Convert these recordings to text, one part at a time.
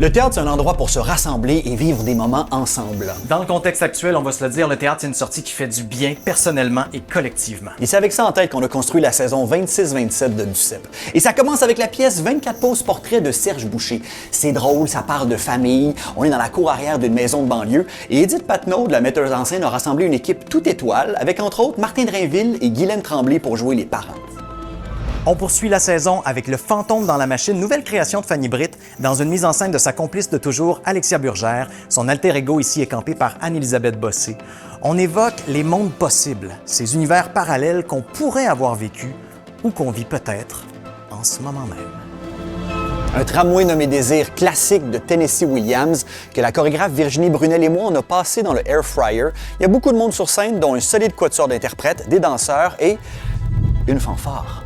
Le théâtre, c'est un endroit pour se rassembler et vivre des moments ensemble. Dans le contexte actuel, on va se le dire, le théâtre, c'est une sortie qui fait du bien personnellement et collectivement. Et c'est avec ça en tête qu'on a construit la saison 26-27 de Duceppe. Et ça commence avec la pièce 24 pauses portrait de Serge Boucher. C'est drôle, ça parle de famille, on est dans la cour arrière d'une maison de banlieue, et Édith Patnaud, la metteuse en scène, a rassemblé une équipe toute étoile, avec entre autres Martin Drainville et Guylaine Tremblay pour jouer les parents. On poursuit la saison avec Le Fantôme dans la machine, nouvelle création de Fanny Britt, dans une mise en scène de sa complice de toujours, Alexia Burgère. Son alter ego ici est campé par Anne-Élisabeth Bossé. On évoque les mondes possibles, ces univers parallèles qu'on pourrait avoir vécu ou qu'on vit peut-être en ce moment même. Un tramway nommé Désir, classique de Tennessee Williams, que la chorégraphe Virginie Brunel et moi, on a passé dans le Air Fryer. Il y a beaucoup de monde sur scène, dont un solide quatuor d'interprètes, des danseurs et une fanfare.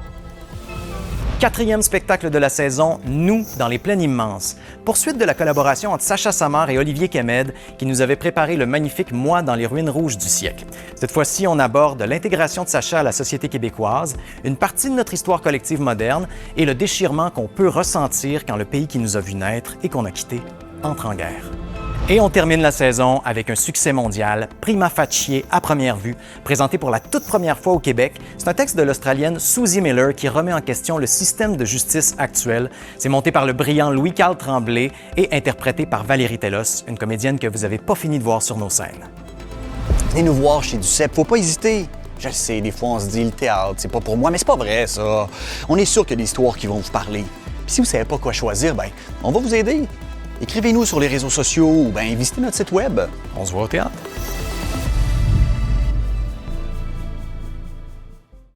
Quatrième spectacle de la saison, Nous dans les plaines immenses. Poursuite de la collaboration entre Sacha Samar et Olivier Kemed, qui nous avait préparé le magnifique Moi dans les ruines rouges du siècle. Cette fois-ci, on aborde l'intégration de Sacha à la société québécoise, une partie de notre histoire collective moderne et le déchirement qu'on peut ressentir quand le pays qui nous a vu naître et qu'on a quitté entre en guerre. Et on termine la saison avec un succès mondial, Prima Facie à première vue, présenté pour la toute première fois au Québec. C'est un texte de l'Australienne Susie Miller qui remet en question le système de justice actuel. C'est monté par le brillant Louis-Carl Tremblay et interprété par Valérie Tellos, une comédienne que vous n'avez pas fini de voir sur nos scènes. Venez nous voir chez Duceppe, faut pas hésiter. Je le sais, des fois on se dit le théâtre, c'est pas pour moi, mais c'est pas vrai ça. On est sûr qu'il y a des histoires qui vont vous parler. Puis si vous savez pas quoi choisir, ben on va vous aider. Écrivez-nous sur les réseaux sociaux ou bien visitez notre site web. On se voit au théâtre.